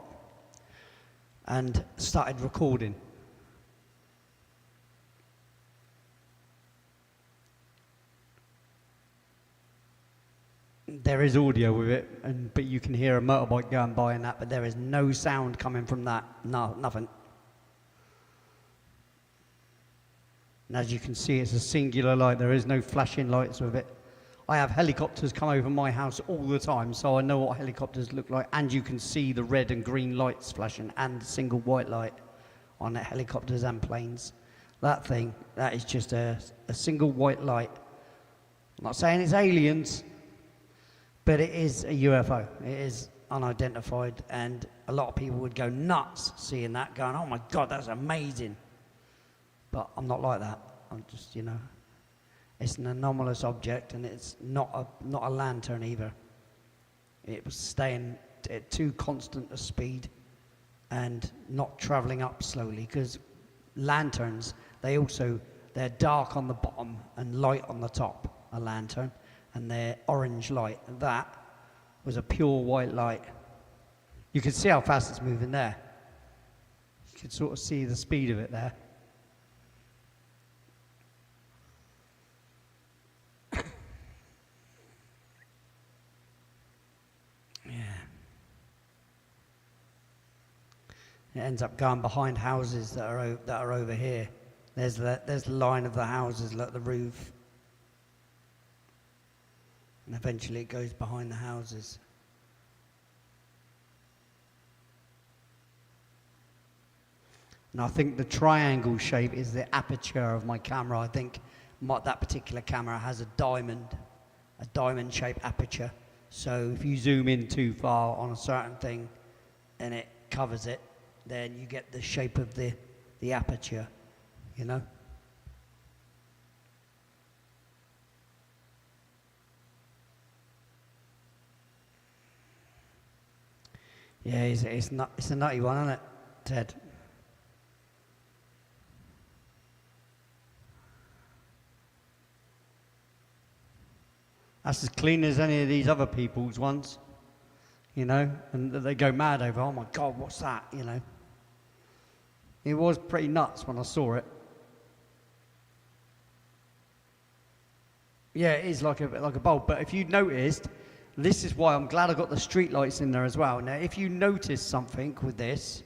and started recording. There is audio with it, but you can hear a motorbike going by and that, but there is no sound coming from that. No, nothing. And as you can see, it's a singular light. There is no flashing lights with it. I have helicopters come over my house all the time, so I know what helicopters look like. And you can see the red and green lights flashing and the single white light on the helicopters and planes. That thing, that is just a single white light. I'm not saying it's aliens, but it is a UFO. It is unidentified, and a lot of people would go nuts seeing that, going, oh my God, that's amazing. But I'm not like that. I'm just, it's an anomalous object, and it's not a lantern either. It was staying at too constant a speed and not traveling up slowly, because lanterns, they're dark on the bottom and light on the top, a lantern, and they're orange light. That was a pure white light. You can see how fast it's moving there. You can sort of see the speed of it there. It ends up going behind houses that are over here. There's the line of the houses, like the roof, and eventually it goes behind the houses. And I think the triangle shape is the aperture of my camera. I think that particular camera has a diamond-shaped aperture. So if you zoom in too far on a certain thing and it covers it, then you get the shape of the aperture, Yeah, it's a nutty one, isn't it, Ted? That's as clean as any of these other people's ones, and they go mad over, oh my God, what's that, It was pretty nuts when I saw it. Yeah, it is like a bulb, but if you noticed, this is why I'm glad I got the street lights in there as well. Now, if you notice something with this,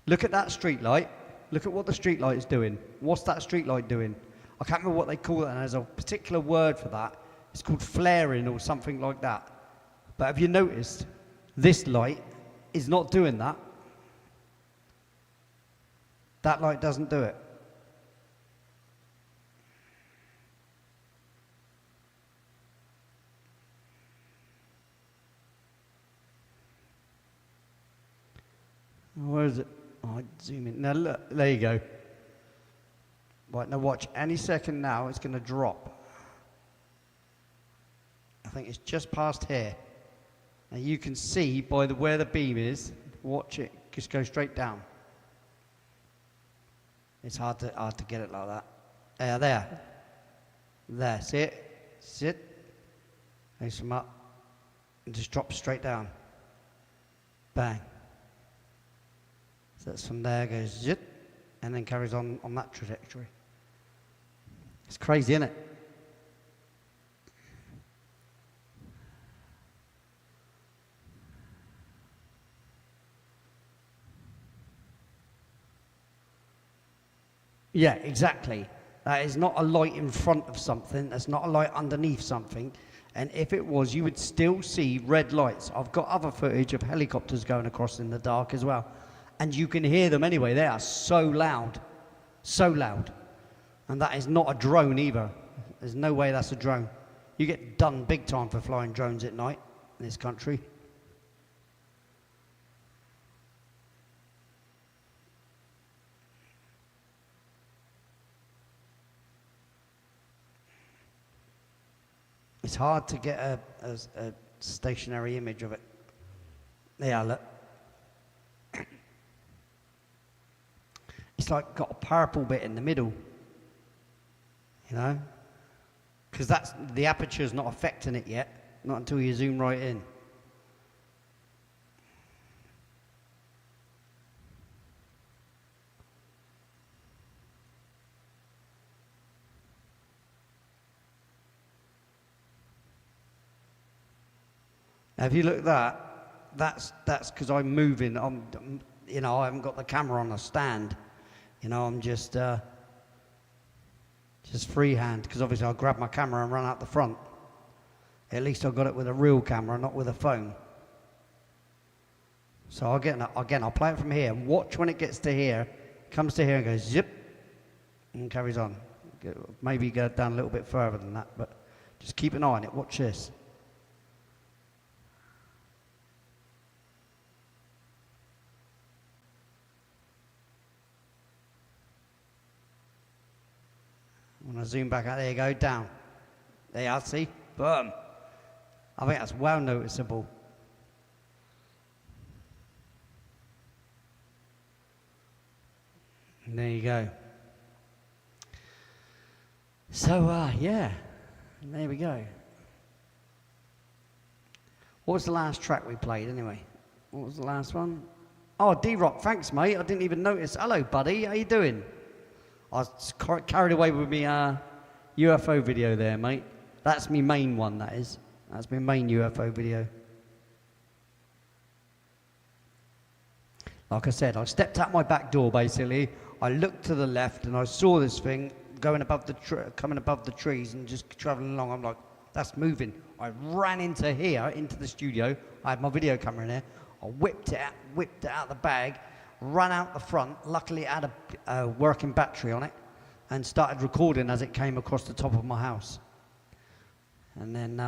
look at that street light. Look at what the street light is doing. What's that street light doing? I can't remember what they call it, and there's a particular word for that. It's called flaring or something like that. But have you noticed, this light is not doing that. That light doesn't do it. Where is it? Oh, zoom in. Now look, there you go. Right, now watch. Any second now, it's going to drop. I think it's just past here. And you can see by where the beam is, watch it just go straight down. It's hard to get it like that. There. There, see it? See it? Raise them up. And just drop straight down. Bang. So that's from there, goes zip, and then carries on that trajectory. It's crazy, isn't it? Yeah, exactly. That is not a light in front of something. That's not a light underneath something. And if it was, you would still see red lights. I've got other footage of helicopters going across in the dark as well. And you can hear them anyway. They are so loud. So loud. And that is not a drone either. There's no way that's a drone. You get done big time for flying drones at night in this country. It's hard to get a stationary image of it. Yeah, look. It's like got a purple bit in the middle, you know, because that's the aperture's not affecting it yet, not until you zoom right in. Now, if you look at that, that's because I'm moving. You know, I haven't got the camera on a stand. You know, I'm just freehand, because obviously I'll grab my camera and run out the front. At least I got it with a real camera, not with a phone. So again, I'll play it from here. Watch when it gets to here, comes to here and goes zip, and carries on. Maybe go down a little bit further than that, but just keep an eye on it. Watch this. When I zoom back out, there you go, down. There you are, see? Boom. I think that's well noticeable. And there you go. So, yeah, there we go. What was the last track we played, anyway? What was the last one? Oh, D-Rock, thanks, mate. I didn't even notice. Hello, buddy. How you doing? I was carried away with me UFO video there, mate. That's my main one, that is. That's my main UFO video. Like I said, I stepped out my back door, basically. I looked to the left, and I saw this thing going above coming above the trees and just traveling along. I'm like, that's moving. I ran into here, into the studio. I had my video camera in there. I whipped it out the bag, ran out the front. Luckily, it had a working battery on it, and started recording as it came across the top of my house. And then,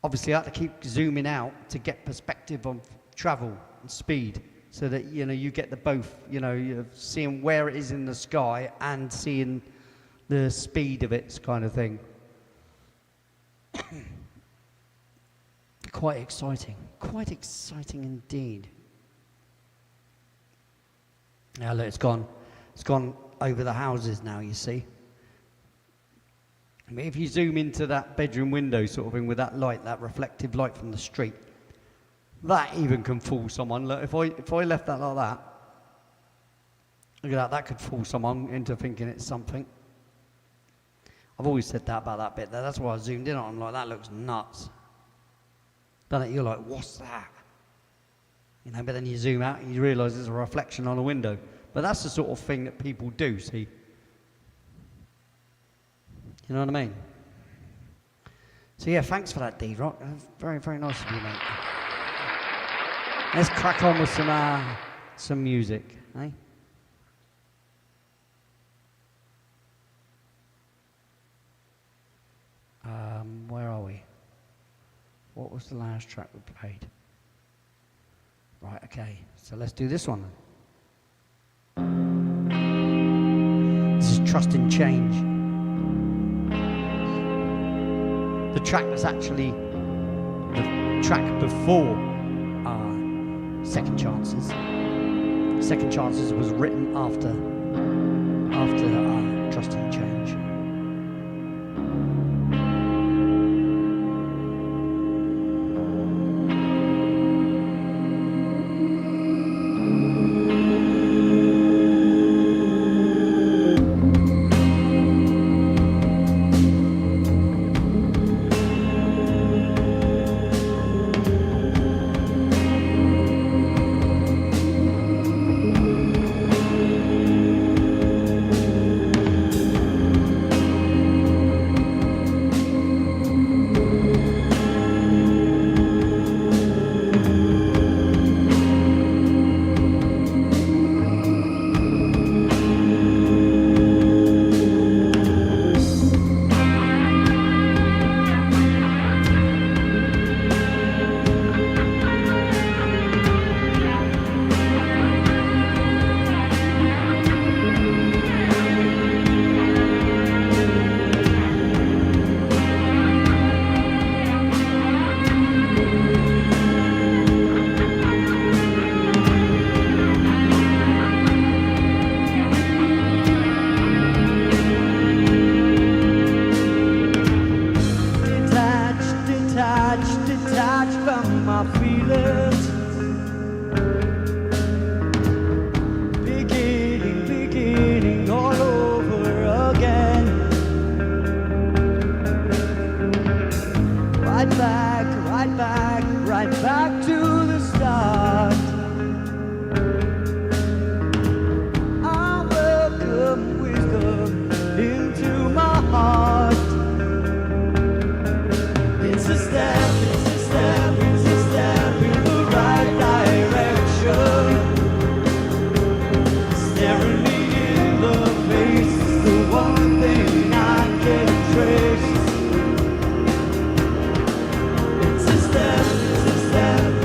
obviously, I had to keep zooming out to get perspective on travel and speed, so that, you know, you get the both, you know, you're seeing where it is in the sky and seeing the speed of it, kind of thing. Quite exciting indeed. Now look, it's gone over the houses now, you see. I mean, if you zoom into that bedroom window sort of thing with that light, that reflective light from the street, that even can fool someone. Look, if I left that like that, look at that, that could fool someone into thinking it's something. I've always said that about that bit there. That's why I zoomed in on it. I'm like, that looks nuts. Doesn't it? You're like, what's that? You know, but then you zoom out and you realise there's a reflection on a window. But that's the sort of thing that people do, see. You know what I mean? So yeah, thanks for that, D-Rock. Very, very nice of you, mate. Let's crack on with some music, eh? Where are we? What was the last track we played? Right, okay, so let's do this one. This is Trust in Change. The track was actually the track before Second Chances. Second Chances was written after Trust in Change. Detached from my feelings. Beginning all over again. Right back to the start. I welcome wisdom into my heart. It's a step in the right direction. Staring me in the face is the one thing I can trace. It's a step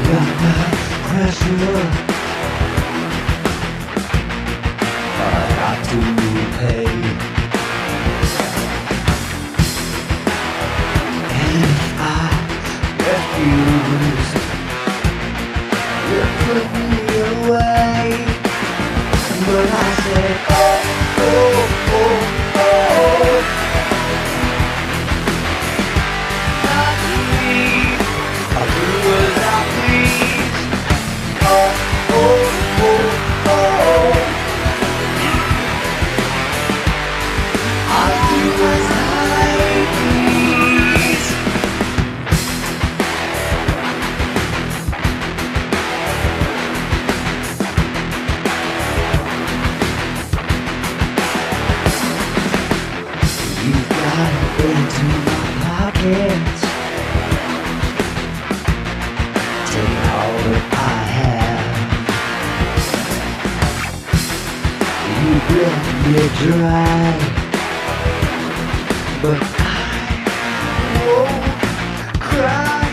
got that pressure I have to pay. And if I refuse, you put me away. But I said, oh, oh, oh, oh. Not me. I'll do as I please. Oh, oh, oh, oh. I'll do as I please. You've got into my pockets. Take all that I have. You bled me dry, but I won't cry.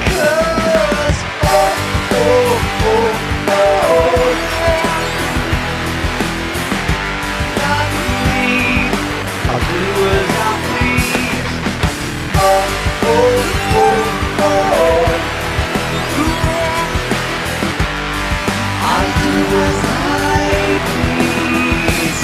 'Cause oh, oh, oh, oh, not me. I'll do as I please. Oh, oh, oh, oh. I'll do as I please.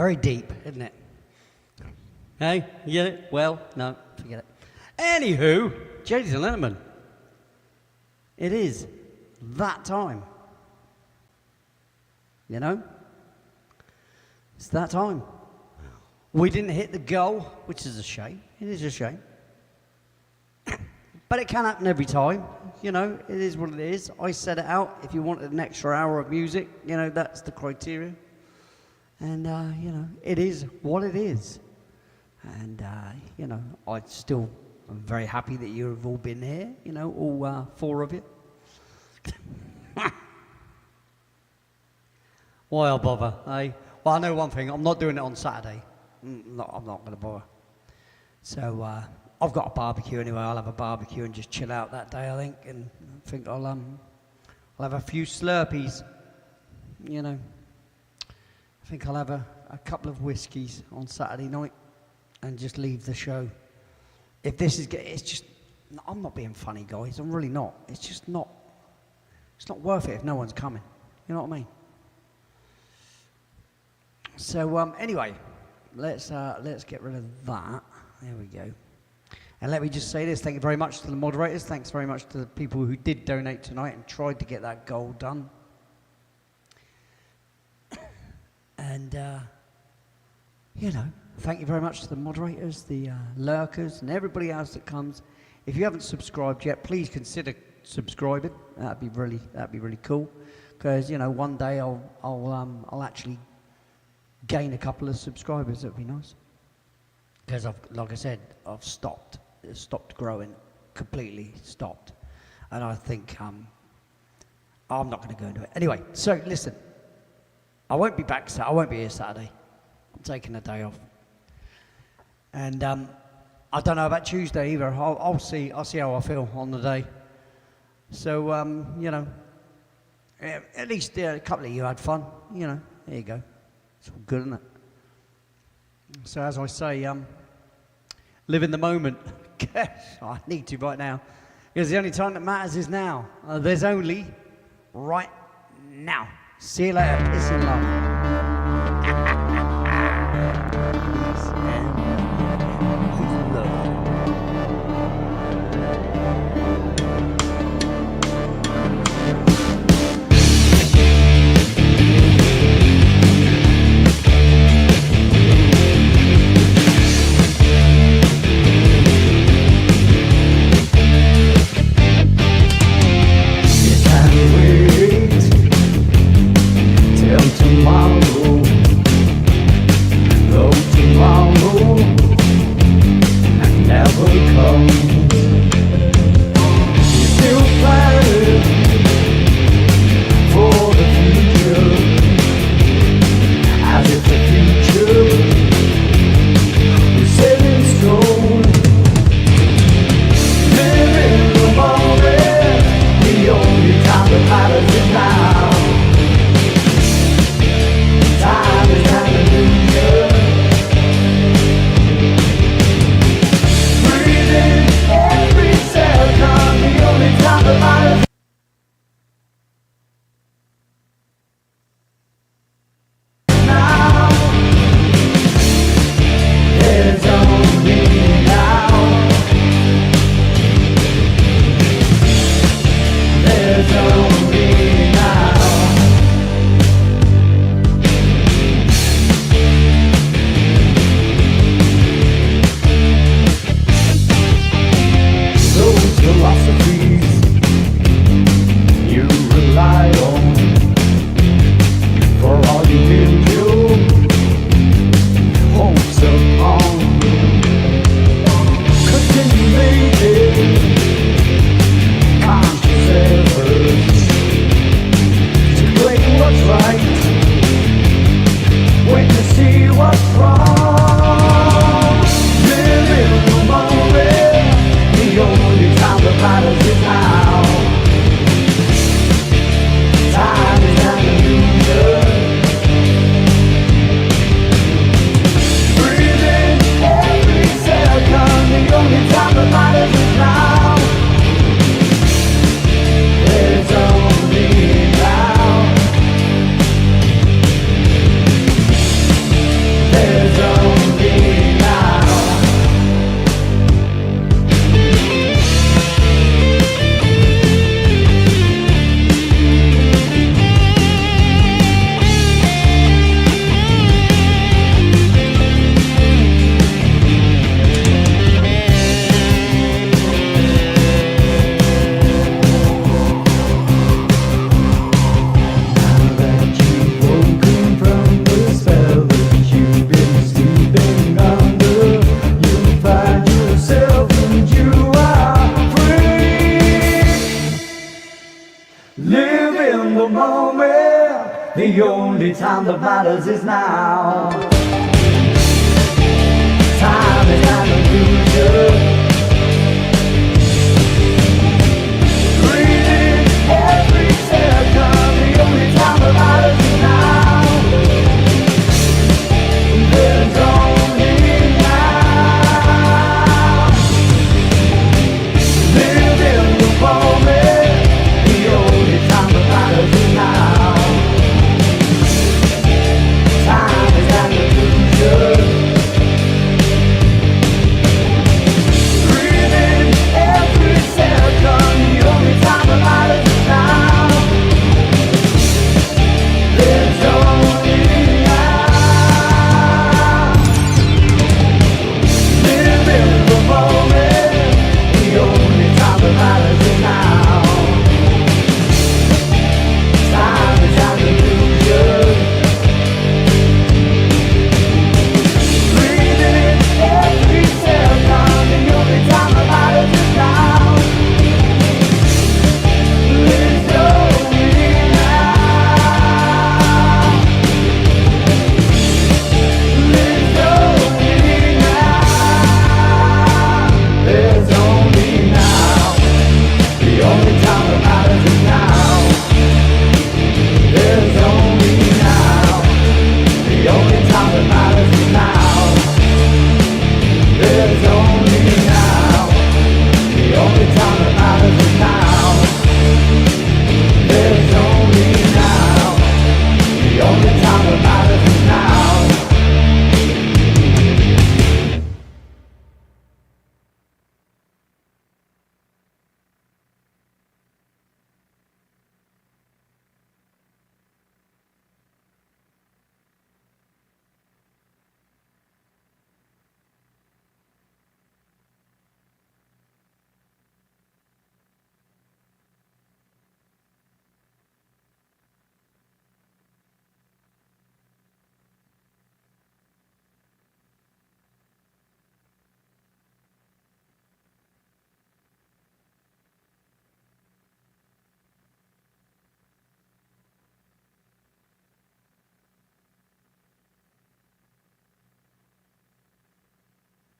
very deep, isn't it? Hey, you get it? Well, no, forget it. Anywho, ladies and gentlemen, it is that time. You know? It's that time. We didn't hit the goal, which is a shame. It is a shame. But it can happen every time. You know, it is what it is. I set it out. If you wanted an extra hour of music, you know, that's the criteria. And, you know, it is what it is. And, you know, I'm very happy that you have all been here, you know, all 4 of you. Why I'll bother, eh? Well, I know one thing. I'm not doing it on Saturday. I'm not going to bother. So, I've got a barbecue anyway. I'll have a barbecue and just chill out that day, I think. And I think I'll have a few Slurpees, you know. I think I'll have a couple of whiskies on Saturday night and just leave the show. If this is, it's just, I'm not being funny, guys. I'm really not. It's just not, it's not worth it if no one's coming. You know what I mean? So anyway, let's get rid of that. There we go. And let me just say this. Thank you very much to the moderators. Thanks very much to the people who did donate tonight and tried to get that goal done. And, you know, thank you very much to the moderators, the lurkers, and everybody else that comes. If you haven't subscribed yet, please consider subscribing. That'd be really cool. Because, you know, one day I'll actually gain a couple of subscribers. That'd be nice. Because like I said, I've stopped growing, completely stopped. And I think I'm not going to go into it. Anyway, so listen. I won't be back. I won't be here Saturday. I'm taking a day off. And I don't know about Tuesday either. I'll see how I feel on the day. So you know, at least a couple of you had fun. You know, there you go. It's all good, isn't it? So as I say, live in the moment. I need to right now, because the only time that matters is now. There's only right now. See you later. Peace and love. Tomorrow, The only time that matters is now. Time is an illusion. Breathing every second. The only time that matters is now. There's only now. Live in the moment. The only time that matters is now. Time is an illusion. Breathing every second. The only time that matters is now. There's only now. Live in the moment. The only time that matters is now. Time is an illusion. Breathing every second. The only time that matters is now. There's only now. There's only now. There's only now. The only time